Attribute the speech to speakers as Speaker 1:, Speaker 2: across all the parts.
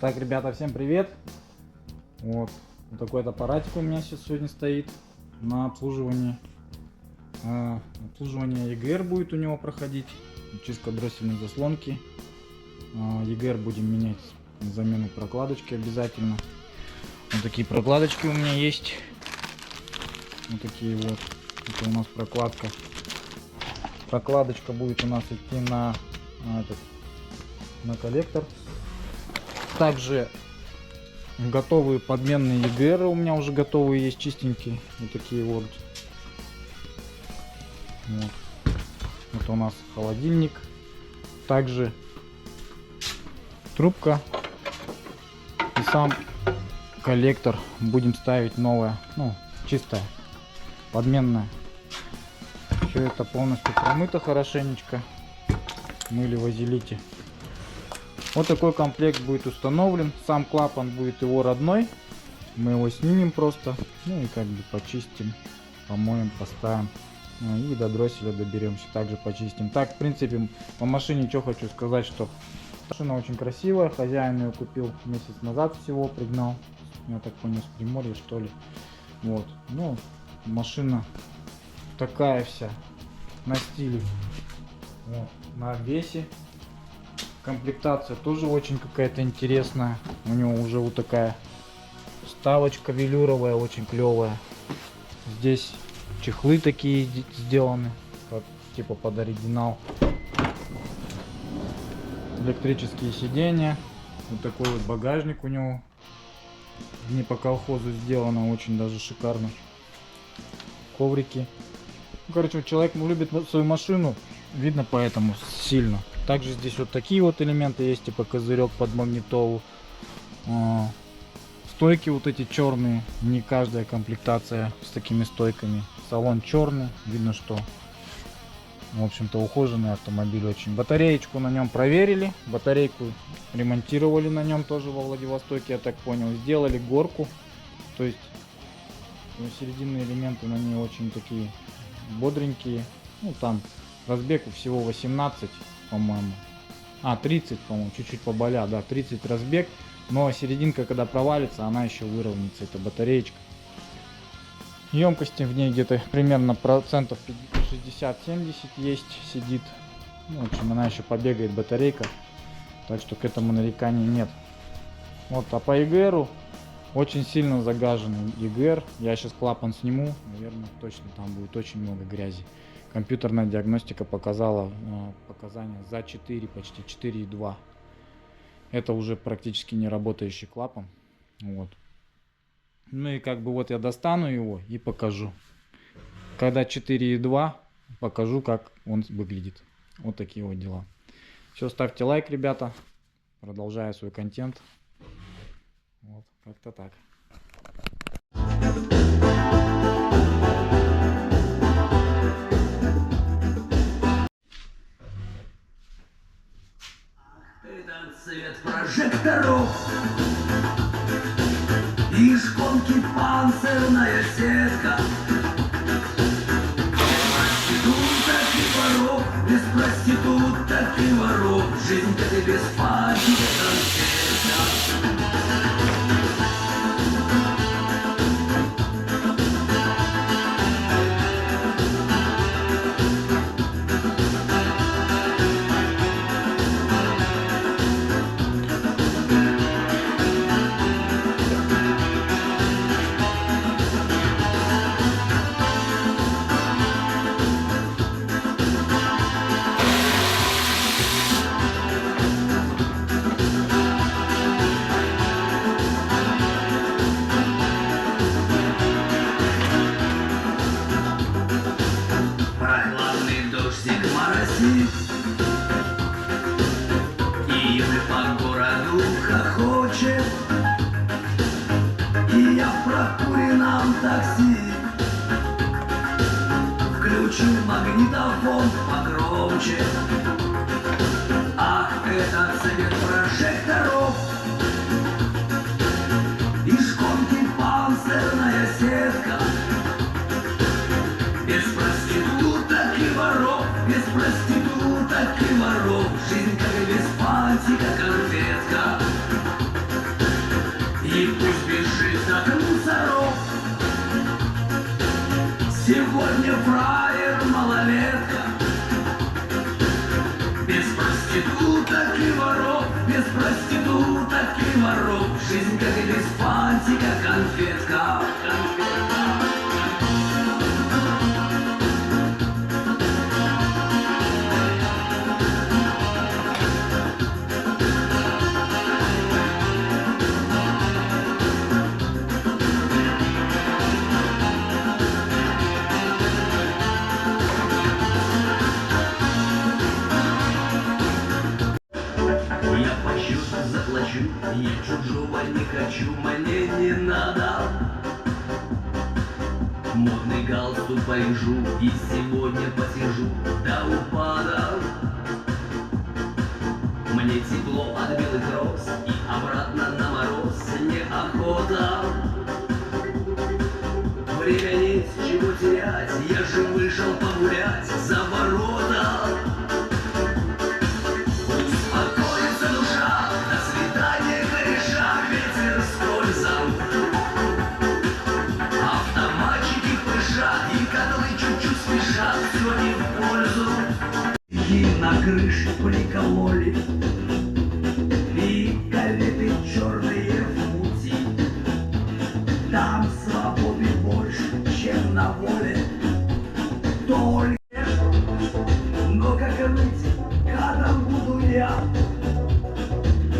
Speaker 1: Так, ребята, всем привет! Вот такой аппаратик у меня сейчас сегодня стоит на обслуживании. Обслуживание EGR будет у него проходить, чистка дроссельной заслонки. EGR будем менять на замену прокладочки обязательно. Вот такие прокладочки у меня есть. Вот такие вот. Это у нас прокладка. Прокладочка будет у нас идти на коллектор. Также готовые подменные EGR у меня уже готовые есть, чистенькие. Вот такие вот. Это у нас холодильник. Также трубка и сам коллектор будем ставить новое, чистое, подменное. Все это полностью промыто хорошенечко, мыли в азелите. Вот такой комплект будет установлен. Сам клапан будет его родной. Мы его снимем просто, и как бы почистим, помоем, поставим. И до дросселя доберемся, также почистим. Так, в принципе, по машине что хочу сказать, что машина очень красивая. Хозяин ее купил месяц назад всего, пригнал. Я так понял, с Приморья, что ли. Вот. Машина такая вся на стиле, на весе. Комплектация тоже очень какая-то интересная. У него уже вот такая вставочка велюровая, очень клевая. Здесь чехлы такие сделаны, типа под оригинал. Электрические сиденья. Вот такой вот багажник у него. Не по колхозу сделано, очень даже шикарно. Коврики. Короче, человек любит свою машину, видно поэтому сильно. Также здесь вот такие вот элементы есть, типа козырек под магнитолу. Стойки вот эти черные, не каждая комплектация с такими стойками. Салон черный, видно, что, в общем-то, ухоженный автомобиль очень. Батареечку на нем проверили, батарейку ремонтировали на нем тоже во Владивостоке, я так понял. Сделали горку, то есть серединные элементы на ней очень такие бодренькие. Там разбег всего 18, по-моему. 30, по-моему, чуть-чуть поболя, да, 30 разбег. Но серединка, когда провалится, она еще выровняется, эта батареечка. Емкости в ней где-то примерно процентов 60-70 есть, сидит. В общем, она еще побегает, батарейка. Так что к этому нареканий нет. А по EGR очень сильно загаженный EGR. Я сейчас клапан сниму, наверное, точно там будет очень много грязи. Компьютерная диагностика показала показания за 4, почти 4,2. Это уже практически не работающий клапан. И как бы я достану его и покажу. Когда 4,2, покажу, как он выглядит. Вот такие вот дела. Все, ставьте лайк, ребята. Продолжаю свой контент. Как-то так.
Speaker 2: Этот цвет прожекторов и шконки панцирная сетка. Проституток и воров, без проституток и воров, жизнь как и без пати конфетка. И мы по городу хохочем, и я в прокуренном такси включил магнитофон погромче. Ах, это цвет прожекторов и шконки панцирная сетка. Без проституток и воров, без проституток и воров, жизнь как и без пантика конфетка. И пусть бежит как мусоров. Сегодня фраер малолетка, без проституток и воров, без проституток и воров. Жизнь как и без фантика, конфетка. Я почет заплачу, я чужого не хочу, мне не надо. Модный галстук повяжу и сегодня посижу до упада. Мне тепло от белых роз и обратно на мороз неохота. Время нет, чего терять, я же вышел погулять за ворота. Успокоится душа, до свидания, кореша, ветер с пользом. Автоматчики пышат и котлы чуть-чуть спешат, все не в пользу. И на крыше прикололи пикалеты черные в пути. Там свободы больше, чем на воле. Только, но как быть, когда буду я?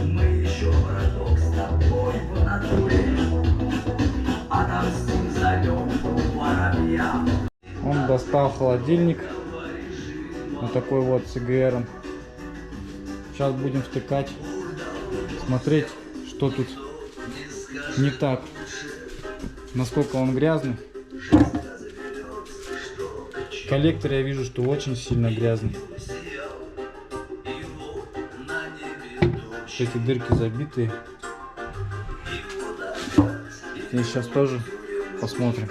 Speaker 2: Мы еще, браток, с тобой в натуре отомстим за Лёвку воробья.
Speaker 1: Он достал холодильник. Вот такой вот с ИГРом. Сейчас будем втыкать, смотреть, что тут не так, насколько он грязный. Коллектор я вижу, что очень сильно грязный. Эти дырки забитые. И сейчас тоже посмотрим.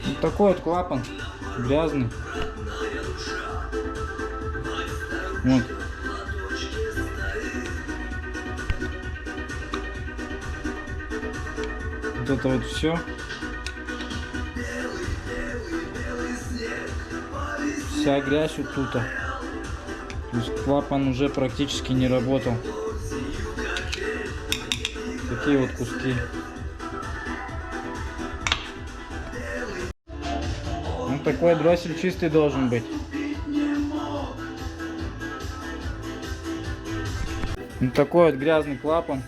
Speaker 1: Вот такой вот клапан грязный. Вот. Вот это вот все. Вся грязь вот тут. То есть клапан уже практически не работал. Такие вот куски. Ну, такой дроссель чистый должен быть. Вот такой вот грязный клапан.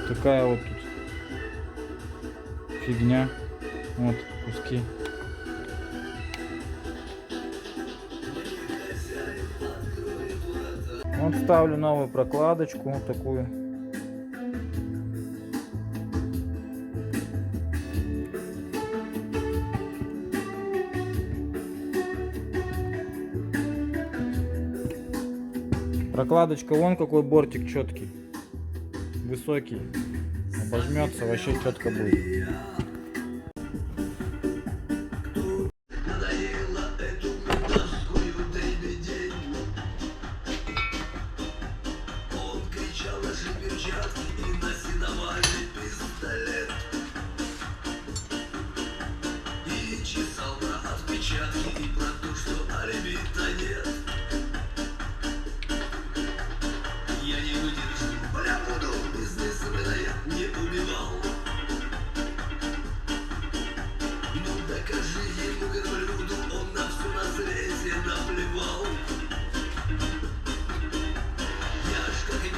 Speaker 1: Такая вот тут фигня. Вот куски. Вот ставлю новую прокладочку, вот такую. Прокладочка, вон какой бортик четкий, высокий, обожмется, вообще четко будет.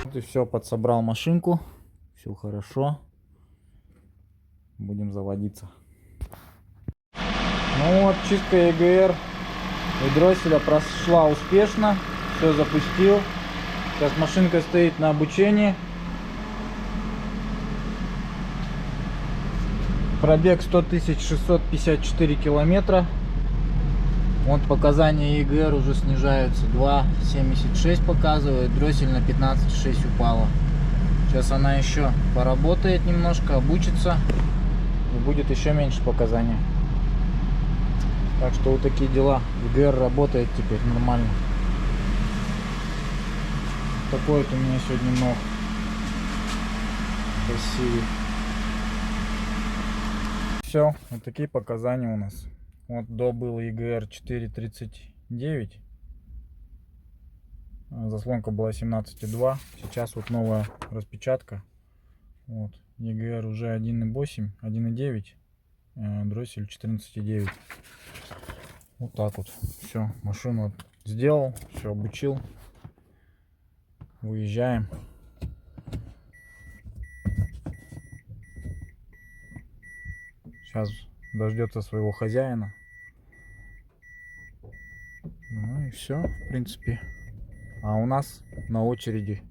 Speaker 1: Вот и все, подсобрал машинку, все хорошо. будем заводиться. Ну вот, чистка EGR и дросселя прошла успешно. Все запустил. Сейчас машинка стоит на обучении. Пробег 100 654 километра. Вот показания EGR уже снижаются. 2,76 показывает. Дроссель на 15,6 упала. Сейчас она еще поработает немножко, обучится. И будет еще меньше показаний. Так что вот такие дела. EGR работает теперь нормально. Такой вот у меня сегодня ног. Красивый. Все, вот такие показания у нас. Вот до был EGR 4.39. Заслонка была 17.2. Сейчас вот новая распечатка. Вот. EGR уже 1.8, 1.9. Дроссель 14.9. Вот так вот. Все, машину сделал, все обучил. Выезжаем. Сейчас дождется своего хозяина. Ну и все, в принципе. А у нас на очереди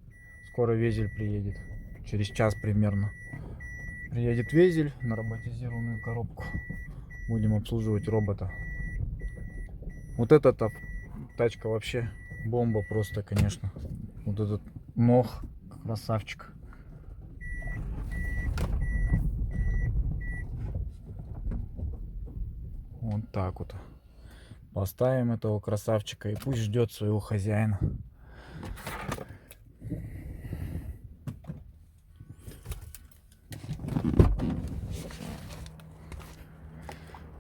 Speaker 1: скоро Везель приедет. Через час примерно. Приедет Везель на роботизированную коробку. Будем обслуживать робота. Вот эта тачка вообще бомба просто, конечно. Вот этот ног, красавчик. Вот так вот. Поставим этого красавчика и пусть ждет своего хозяина.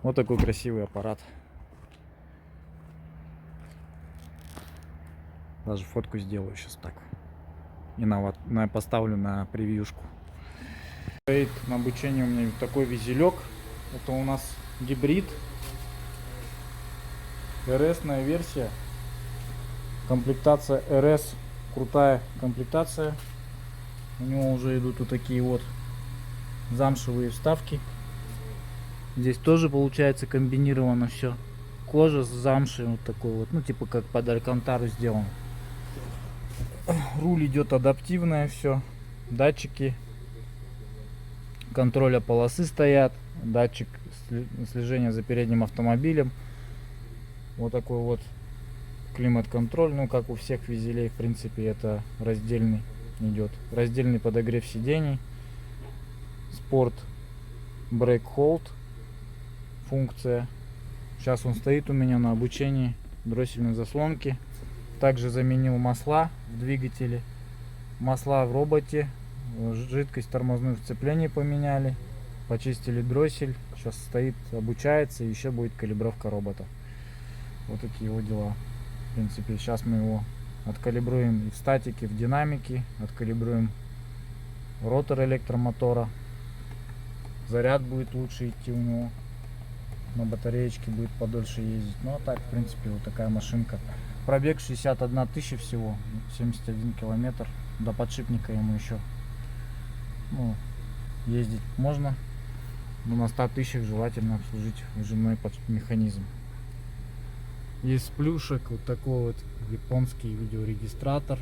Speaker 1: Вот такой красивый аппарат. Даже фотку сделаю сейчас так. И поставлю на превьюшку. Стоит на обучении у меня такой визелек. Это у нас гибрид. РС-ная версия. Комплектация РС. Крутая комплектация. У него уже идут вот такие вот замшевые вставки. Здесь тоже получается комбинировано все. Кожа с замшей вот такой вот. Ну типа как под Алькантару сделан. Руль идет адаптивное все. Датчики контроля полосы стоят. Датчик слежения за передним автомобилем. Вот такой вот климат-контроль. Ну как у всех визелей, в принципе, это раздельный идет. Раздельный подогрев сидений. Спорт Brake Hold функция. Сейчас он стоит у меня на обучении. Дроссельной заслонки. Также заменил масла в двигателе. Масла в роботе. Жидкость тормозных сцеплений поменяли. Почистили дроссель. Сейчас стоит, обучается. И еще будет калибровка робота. Вот такие вот дела. В принципе, сейчас мы его откалибруем и в статике, в динамике. Откалибруем ротор электромотора. Заряд будет лучше идти у него. На батареечке будет подольше ездить. Ну а так, в принципе, вот такая машинка. Пробег 61 тысяча всего. 71 километр. До подшипника ему еще ездить можно. Но на 100 тысячах желательно обслужить выжимной механизм. Есть плюшек вот такой вот японский видеорегистратор.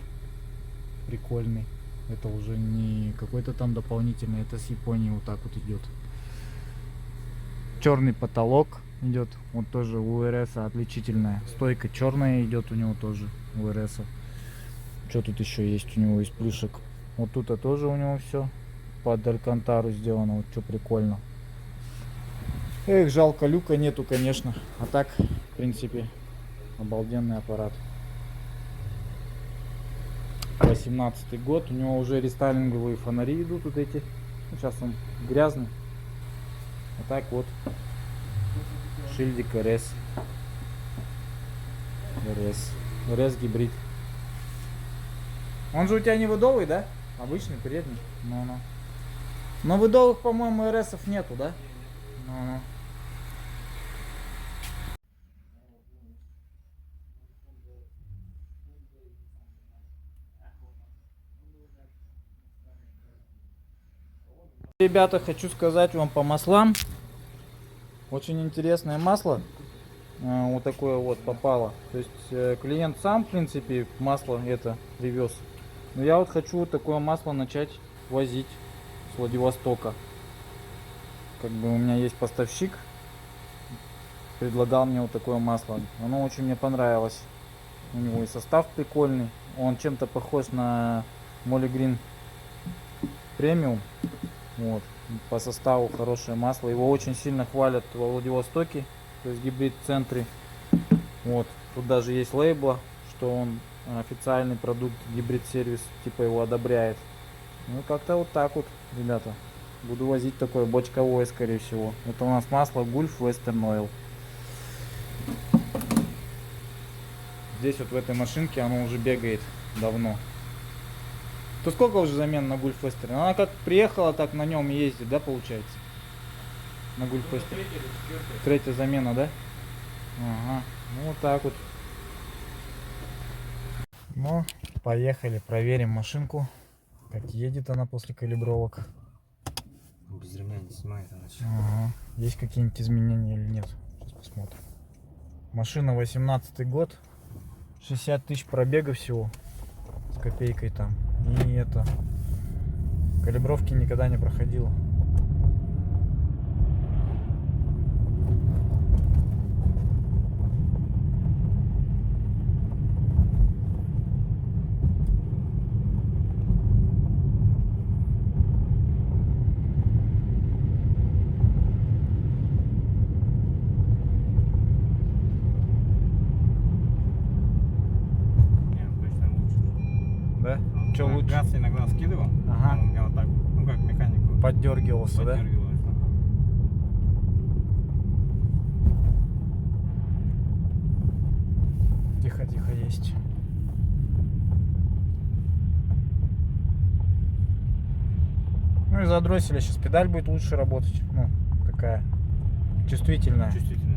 Speaker 1: Прикольный. Это уже не какой-то там дополнительный. Это с Японии вот так вот идет. Черный потолок идет. Вот тоже у РС отличительная. Стойка черная идет у него тоже. У РС. Что тут еще есть у него из плюшек? Вот тут тоже у него все под Алькантару сделано. Вот что прикольно. Эх, жалко, люка нету, конечно. А так, в принципе, обалденный аппарат. 18-й год. У него уже рестайлинговые фонари идут вот эти. Сейчас он грязный. А так вот. Шильдик РС. РС гибрид. Он же у тебя не выдовый, да? Обычный передний. Ну-ну. Но выдовых, по-моему, РСов нету, да? Ну-ну. Ребята, хочу сказать вам по маслам. Очень интересное масло. Вот такое вот попало. То есть клиент сам, в принципе, масло это привез. Но я вот хочу вот такое масло начать возить с Владивостока. Как бы у меня есть поставщик, предлагал мне вот такое масло. Оно очень мне понравилось. У него и состав прикольный. Он чем-то похож на Molly Green Premium. Вот. По составу хорошее масло. Его очень сильно хвалят во Владивостоке. То есть гибрид в центре. Вот. Тут даже есть лейбла, что он официальный продукт, гибрид сервис, типа его одобряет. Ну как-то вот так вот, ребята. Буду возить такое бочковое, скорее всего. Это у нас масло Gulf Western Oil. Здесь вот в этой машинке оно уже бегает давно. То сколько уже замен на Gulf Western? Она как приехала, так на нем ездит, да, получается? На Gulf Western. Третья замена, да? Ага. Ну вот так вот. Ну, поехали, проверим машинку. Как едет она после калибровок.
Speaker 3: Без ремня не снимает иначе.
Speaker 1: Ага. Есть какие-нибудь изменения или нет? Сейчас посмотрим. Машина 18 год. 60 тысяч пробега всего. С копейкой там. И это. Калибровки никогда не проходила. Да? Что лучше?
Speaker 3: Газ иногда скидывал.
Speaker 1: Ага.
Speaker 3: Он у меня вот так, ну как механику.
Speaker 1: Поддергивался, да?
Speaker 3: Поддергивалось.
Speaker 1: Тихо, тихо, есть. Ну и за дросселя сейчас педаль будет лучше работать. Ну, такая чувствительная.
Speaker 3: Чувствительно.